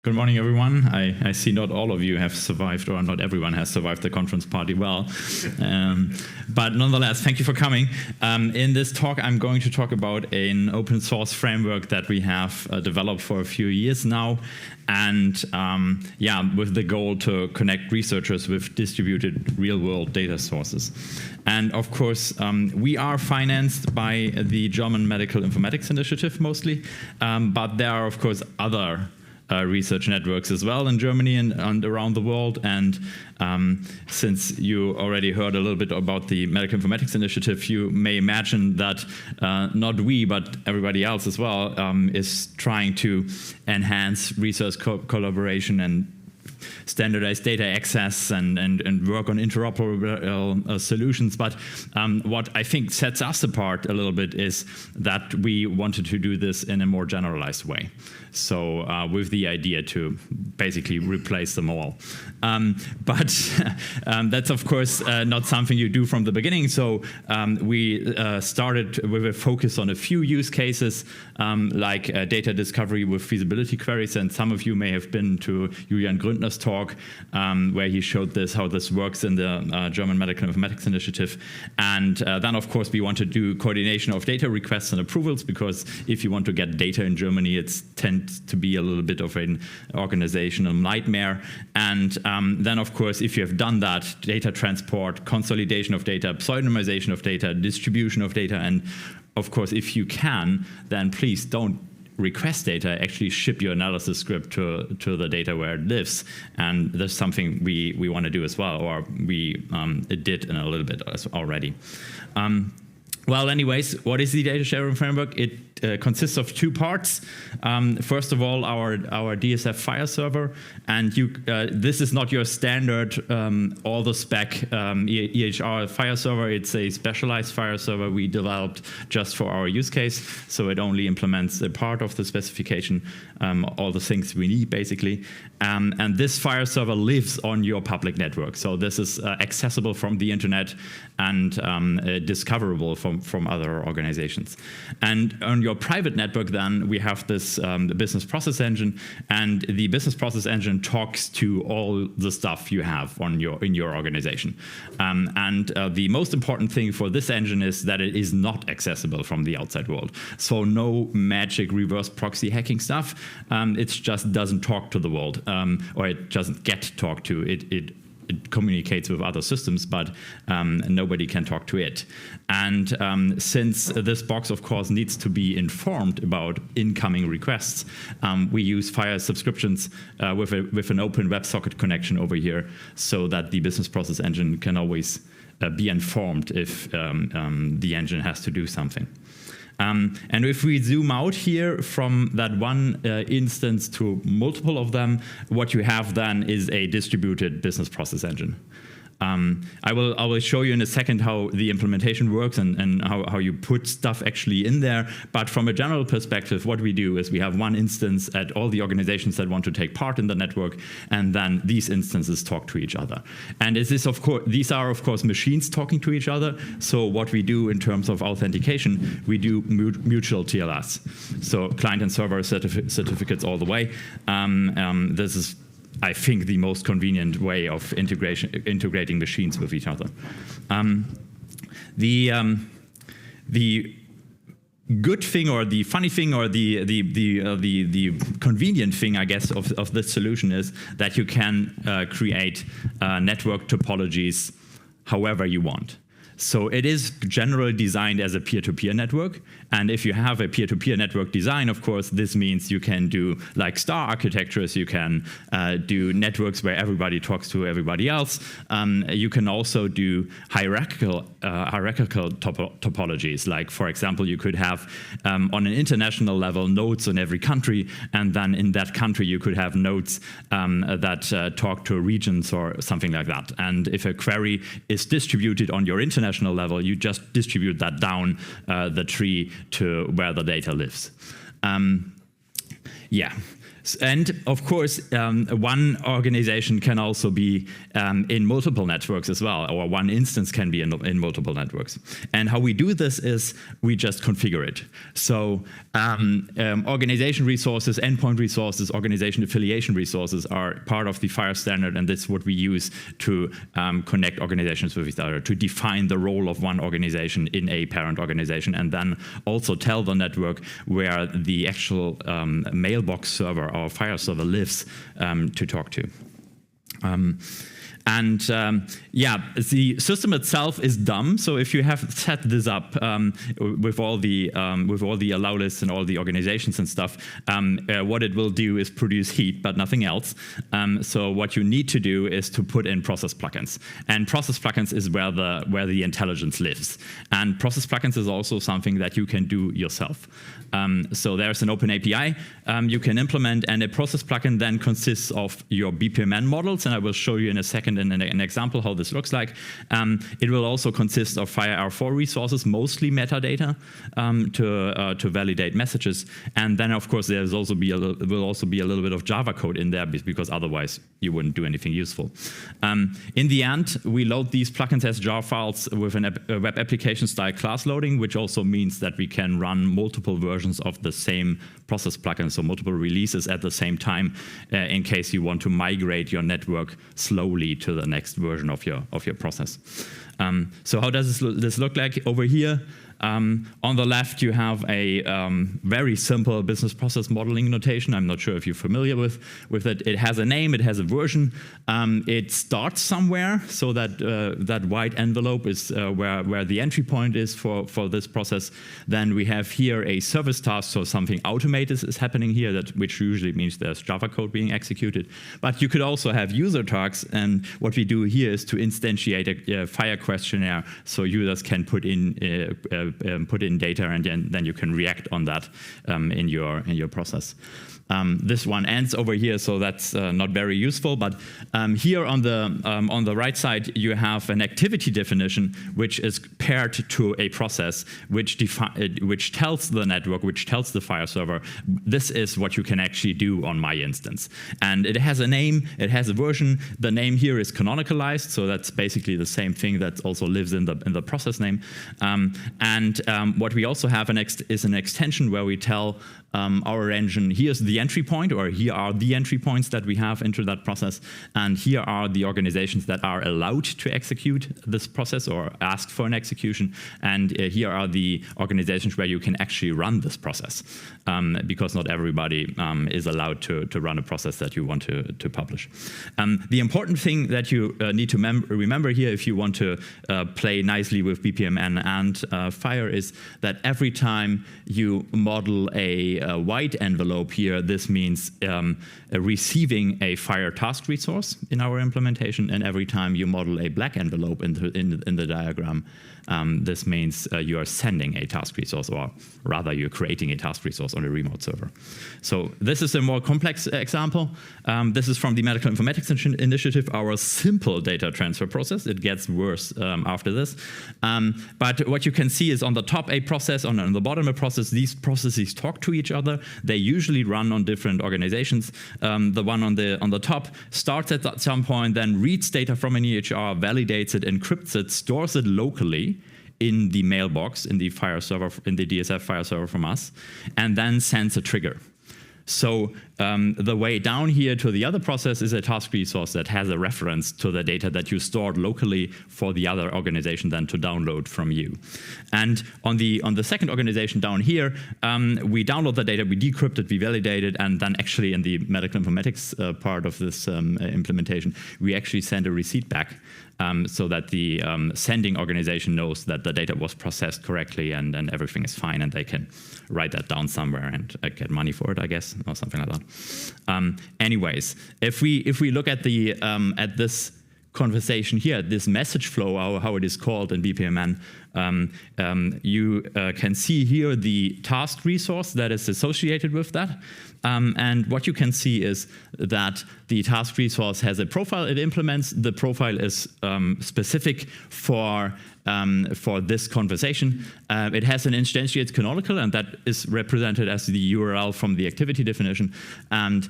Good morning, everyone. I see not all of you have survived, or not everyone has survived the conference party well. But nonetheless, thank you for coming. In this talk, I'm going to talk about an open source framework that we have developed for a few years now. And with the goal to connect researchers with distributed real-world data sources. And of course, we are financed by the German Medical Informatics Initiative mostly, but there are, of course, other research networks as well in Germany and around the world. And since you already heard a little bit about the Medical Informatics Initiative, you may imagine that not we, but everybody else as well, is trying to enhance research collaboration and standardized data access and work on interoperable solutions. But what I think sets us apart a little bit is that we wanted to do this in a more generalized way. So with the idea to basically replace them all. But that's, of course, not something you do from the beginning. So we started with a focus on a few use cases, like data discovery with feasibility queries. And some of you may have been to Julian Gründner's talk, where he showed how this works in the German Medical Informatics Initiative. And then, of course, we want to do coordination of data requests and approvals, because if you want to get data in Germany, it tends to be a little bit of an organizational nightmare. And then, of course, if you have done that, data transport, consolidation of data, pseudonymization of data, distribution of data, and of course, if you can, then please don't request data, actually ship your analysis script to the data where it lives. And that's something we want to do as well, or we did in a little bit already. Well, anyways, what is the data sharing framework? It consists of two parts. First of all, our DSF FHIR server, and this is not your standard all the spec EHR FHIR server. It's a specialized FHIR server we developed just for our use case, so it only implements a part of the specification, all the things we need basically. And this FHIR server lives on your public network, so this is accessible from the internet and discoverable from other organizations. And on your private network, then, we have this the business process engine, and the business process engine talks to all the stuff you have in your organization. And the most important thing for this engine is that it is not accessible from the outside world. So no magic reverse proxy hacking stuff. It just doesn't talk to the world, or it doesn't get talked to. It communicates with other systems, but nobody can talk to it. And since this box, of course, needs to be informed about incoming requests, we use FHIR subscriptions with an open WebSocket connection over here, so that the business process engine can always be informed if the engine has to do something. And if we zoom out here from that one instance to multiple of them, what you have then is a distributed business process engine. I will show you in a second how the implementation works and how you put stuff actually in there. But from a general perspective, what we do is we have one instance at all the organizations that want to take part in the network, and then these instances talk to each other. And these are, of course, machines talking to each other. So what we do in terms of authentication, we do mutual TLS. So client and server certificates all the way. This is, I think, the most convenient way of integrating machines with each other. The good thing, or the funny thing, or the convenient thing, I guess, of this solution is that you can create network topologies however you want. So it is generally designed as a peer-to-peer network. And if you have a peer-to-peer network design, of course, this means you can do like star architectures. You can do networks where everybody talks to everybody else. You can also do hierarchical topologies. Like, for example, you could have on an international level nodes in every country, and then in that country you could have nodes that talk to regions or something like that. And if a query is distributed on your international level, you just distribute that down the tree to where the data lives. And of course, one organization can also be in multiple networks as well, or one instance can be in multiple networks. And how we do this is we just configure it. So organization resources, endpoint resources, organization affiliation resources are part of the FHIR standard, and that's what we use to connect organizations with each other, to define the role of one organization in a parent organization, and then also tell the network where the actual mailbox server or FHIR server lives to talk to. Yeah, the system itself is dumb. So if you have set this up with all the allow lists and all the organizations and stuff, what it will do is produce heat, but nothing else. So what you need to do is to put in process plugins, and process plugins is where the intelligence lives. And process plugins is also something that you can do yourself. So there's an open API you can implement, and a process plugin then consists of your BPMN models, and I will show you in a second in an example how this looks like. It will also consist of FHIR resources, mostly metadata, to validate messages, and then of course there's also will also be a little bit of Java code in there, because otherwise you wouldn't do anything useful. In the end, we load these plugins as jar files with a web application style class loading, which also means that we can run multiple versions of the same process plugin, so multiple releases at the same time, in case you want to migrate your network slowly to the next version of your process. So how does this look like? Over here, on the left, you have a very simple business process modeling notation. I'm not sure if you're familiar with it. It has a name, it has a version. It starts somewhere, so that white envelope is where the entry point is for this process. Then we have here a service task, so something automated is happening here, which usually means there's Java code being executed. But you could also have user tasks, and what we do here is to instantiate a FHIR questionnaire, so users can put in data, and then you can react on that in your process. This one ends over here, so that's not very useful. But here on the right side, you have an activity definition, which is paired to a process, which tells the network, which tells the FHIR server, this is what you can actually do on my instance. And it has a name, it has a version. The name here is canonicalized, so that's basically the same thing that also lives in the process name. What we also have is an extension where we tell our engine, here's the entry point, or here are the entry points that we have into that process, and here are the organizations that are allowed to execute this process or ask for an execution, and here are the organizations where you can actually run this process, because not everybody is allowed to run a process that you want to publish. The important thing that you need to remember here, if you want to play nicely with BPMN and FHIR, is that every time you model a white envelope here, this means receiving a FHIR task resource in our implementation, and every time you model a black envelope in the diagram, this means you are sending a task resource, or rather you're creating a task resource on a remote server. So this is a more complex example. This is from the Medical Informatics Initiative, our simple data transfer process. It gets worse after this. But what you can see is on the top a process, on the bottom a process. These processes talk to each other. They usually run on different organizations. The one on the top starts at some point, then reads data from an EHR, validates it, encrypts it, stores it locally in the mailbox, in the FHIR server, in the DSF FHIR server from us, and then sends a trigger. So the way down here to the other process is a task resource that has a reference to the data that you stored locally for the other organization then to download from you. And on the second organization down here, we download the data, we decrypt it, we validate it, and then actually in the medical informatics part of this implementation, we actually send a receipt back, so that the sending organization knows that the data was processed correctly and everything is fine, and they can write that down somewhere and get money for it, I guess, or something like that. Anyways, if we look at at this conversation here, this message flow, how it is called in BPMN, You can see here the task resource that is associated with that. And what you can see is that the task resource has a profile it implements. The profile is specific for this conversation. It has an instantiated canonical, and that is represented as the URL from the activity definition. And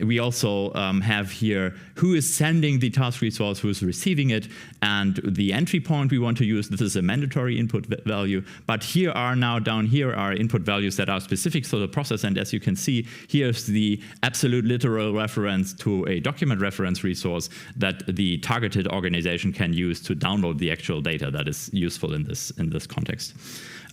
we also have here who is sending the task resource, who is receiving it, and the entry point we want to use. This is a mandatory input value. But here are now down here are input values that are specific to the process. And as you can see, here's the absolute literal reference to a document reference resource that the targeted organization can use to download the actual data that is useful in this context.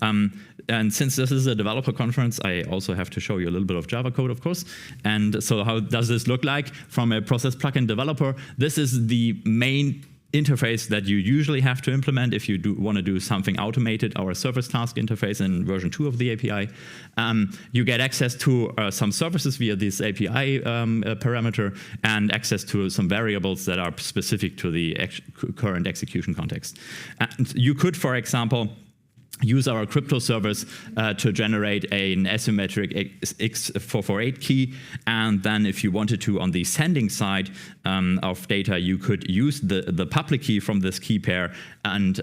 And since this is a developer conference, I also have to show you a little bit of Java code, of course. And so how does this look like from a process plugin developer? This is the main interface that you usually have to implement if you want to do something automated, our service task interface in version 2 of the API. You get access to some services via this API parameter and access to some variables that are specific to the current execution context. And you could, for example, use our crypto service to generate an asymmetric X448 key. And then if you wanted to, on the sending side of data, you could use the public key from this key pair and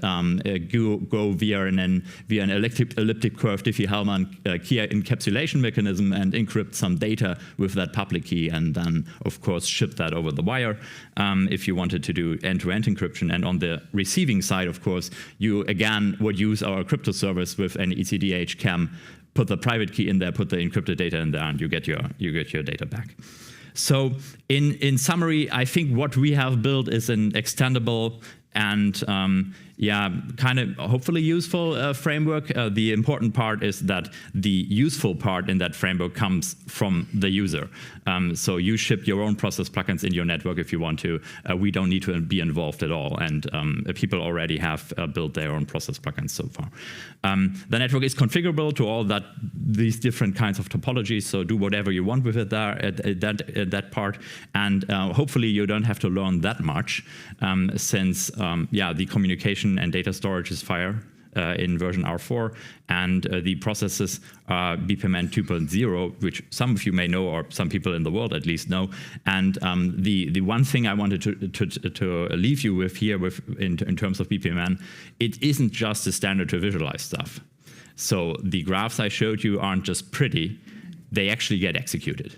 go via an elliptic curve Diffie-Hellman key encapsulation mechanism and encrypt some data with that public key, and then, of course, ship that over the wire if you wanted to do end-to-end encryption. And on the receiving side, of course, you, again, would use our crypto service with an ECDH CAM, put the private key in there, put the encrypted data in there, and you get your data back. So in summary, I think what we have built is an extendable and kind of hopefully useful framework. The important part is that the useful part in that framework comes from the user. So you ship your own process plugins in your network if you want to. We don't need to be involved at all, and people already have built their own process plugins so far. The network is configurable to all these different kinds of topologies, so do whatever you want with it there at that part, and hopefully you don't have to learn that much since the communication and data storage is FHIR in version R4, and the processes are BPMN 2.0, which some of you may know, or some people in the world at least know. And the one thing I wanted to leave you with here in terms of BPMN, it isn't just the standard to visualize stuff. So the graphs I showed you aren't just pretty, they actually get executed.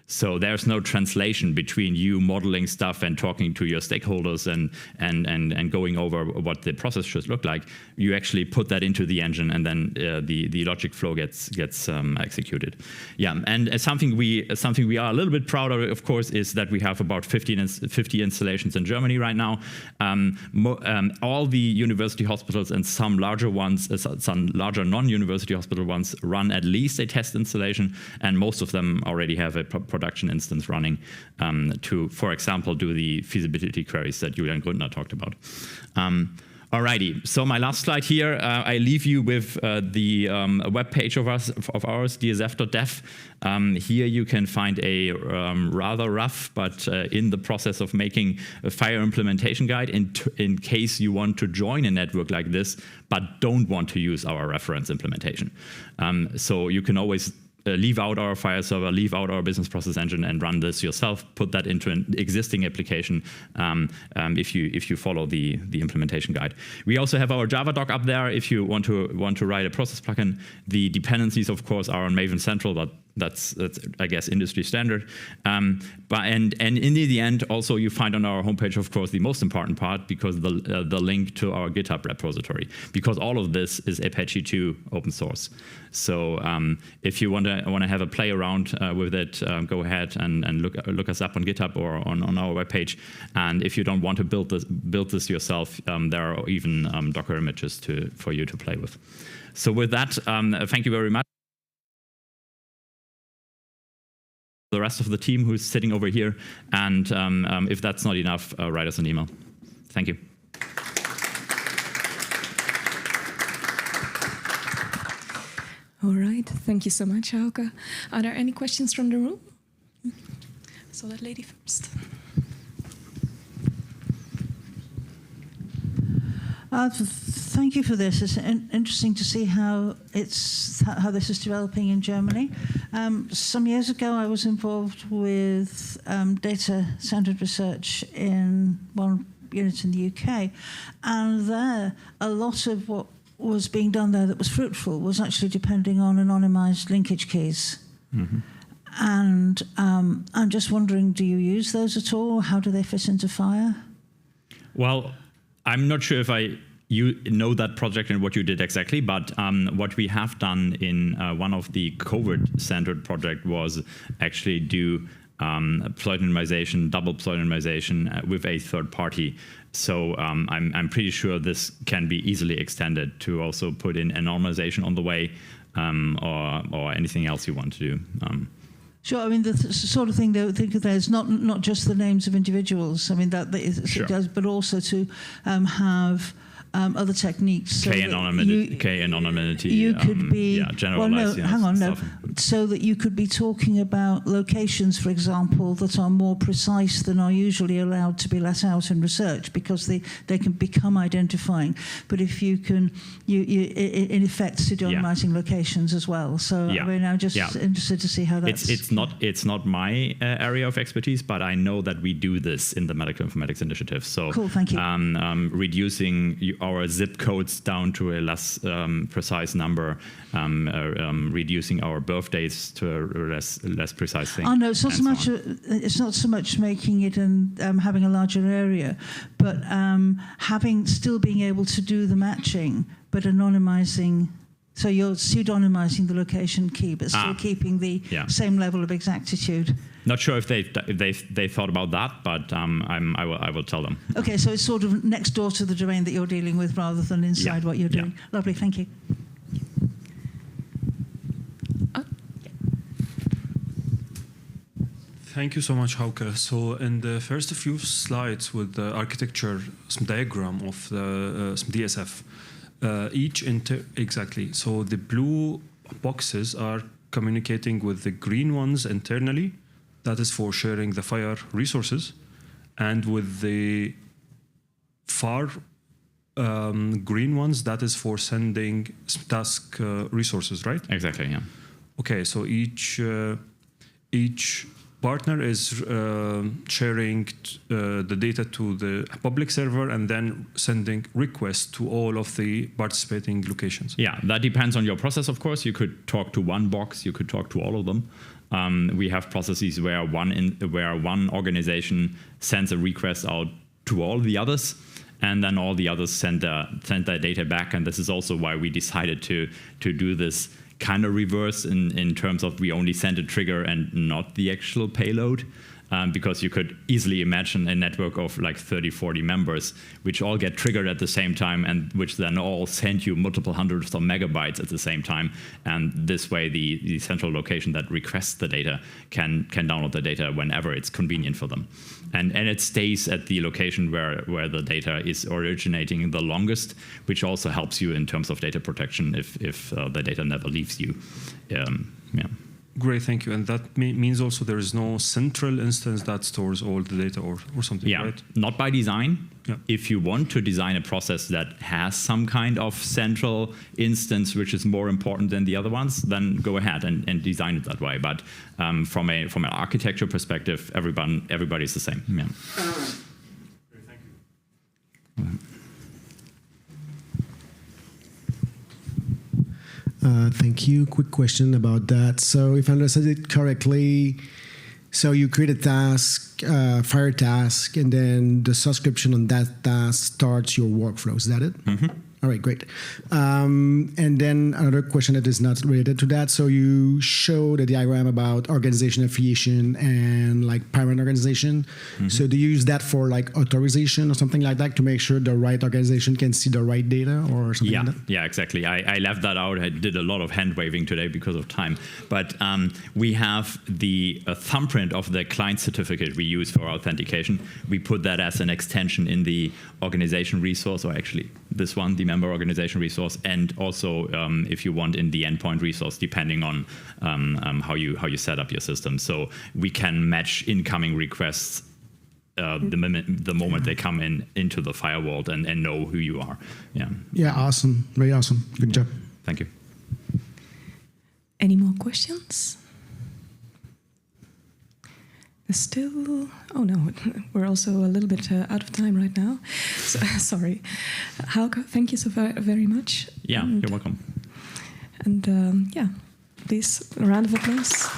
So there's no translation between you modeling stuff and talking to your stakeholders and going over what the process should look like. You actually put that into the engine, and then the logic flow gets executed. Yeah, and something we are a little bit proud of course, is that we have about 50 installations in Germany right now. All the university hospitals and some larger ones, some larger non-university hospital ones, run at least a test installation, and most of them already have a production instance running to, for example, do the feasibility queries that Julian Gründner talked about. Alrighty, so my last slide here, I leave you with the web page of ours, dsf.dev. Here you can find a rather rough, but in the process of making a FHIR implementation guide in case you want to join a network like this, but don't want to use our reference implementation. So you can always leave out our FHIR server, leave out our business process engine, and run this yourself. Put that into an existing application if you follow the implementation guide. We also have our Java doc up there if you want to write a process plugin. The dependencies, of course, are on Maven Central, but that's I guess industry standard. But in the end, also you find on our homepage, of course, the most important part, because the link to our GitHub repository, because all of this is Apache 2 open source. So if you want to have a play around with it, go ahead and look us up on GitHub or on our webpage. And if you don't want to build this yourself, there are even Docker images for you to play with. So with that, thank you very much. The rest of the team who's sitting over here, and if that's not enough, write us an email. Thank you. All right, thank you so much, Hauke. Are there any questions from the room? So that lady first. Thank you for this. It's interesting to see how this is developing in Germany. Some years ago, I was involved with data-centered research in one unit in the UK, and there a lot of what was being done there that was fruitful was actually depending on anonymized linkage keys. Mm-hmm. And I'm just wondering, do you use those at all? How do they fit into FHIR? Well, I'm not sure if you know that project and what you did exactly, but what we have done in one of the COVID-centered project was actually do pseudonymization, double pseudonymization with a third party. So I'm pretty sure this can be easily extended to also put in anonymization on the way, or anything else you want to do. Sure, I mean, the sort of thing they think of there is not just the names of individuals. I mean, Sure. it does, but also to have other techniques. So K-anonymity. You could be... generalize. Hang on, no. So that you could be talking about locations, for example, that are more precise than are usually allowed to be let out in research, because they can become identifying. But if you can, you in effect, pseudonymizing locations as well. So I mean, I'm just interested to see how that's... It's not my area of expertise, but I know that we do this in the Medical Informatics Initiative. So cool, thank you. Reducing our zip codes down to a less precise number, reducing our birthdays to a less precise thing. Oh no, it's not so much. It's not so much making it and having a larger area, but still being able to do the matching, but anonymizing. So you're pseudonymizing the location key, but still keeping the same level of exactitude. Not sure if they thought about that, but I will tell them. Okay, so it's sort of next door to the domain that you're dealing with, rather than inside what you're doing. Lovely, thank you. Thank you so much, Hauke. So in the first few slides with the architecture, some diagram of some DSF, exactly. So the blue boxes are communicating with the green ones internally. That is for sharing the FHIR resources, and with the far green ones, that is for sending task resources, right? Exactly, yeah. Okay, so each partner is sharing the data to the public server and then sending requests to all of the participating locations. Yeah, that depends on your process, of course. You could talk to one box, you could talk to all of them. We have processes where one organization sends a request out to all the others, and then all the others send their data back. And this is also why we decided to do this kind of reverse in terms of we only send a trigger and not the actual payload. Because you could easily imagine a network of like 30, 40 members, which all get triggered at the same time, and which then all send you multiple hundreds of megabytes at the same time. And this way, the central location that requests the data can download the data whenever it's convenient for them. And it stays at the location where the data is originating the longest, which also helps you in terms of data protection if the data never leaves you. Great, thank you. And that means also there is no central instance that stores all the data or something, right? Not by design. Yeah. If you want to design a process that has some kind of central instance which is more important than the other ones, then go ahead and design it that way. But from an architecture perspective, everybody's the same. Yeah. Great, thank you. Thank you. Quick question about that. So if I understood it correctly, so you create a task, FHIR task, and then the subscription on that task starts your workflow. Is that it? Mm-hmm. All right, great. And then another question that is not related to that. So you showed a diagram about organization affiliation and like parent organization. Mm-hmm. So do you use that for like authorization or something like that to make sure the right organization can see the right data or something like that? Yeah, exactly. I left that out. I did a lot of hand waving today because of time. But we have the thumbprint of the client certificate we use for authentication. We put that as an extension in the organization resource, or actually this one, the member organization resource, and also if you want in the endpoint resource, depending on how you set up your system. So we can match incoming requests the moment they come into the FHIR world and know who you are. Yeah. Yeah, awesome. Very awesome. Good job. Thank you. Any more questions? Still, oh no, we're also a little bit out of time right now. So, sorry. Hauke, thank you so very much. Yeah, you're welcome. And yeah, please, a round of applause.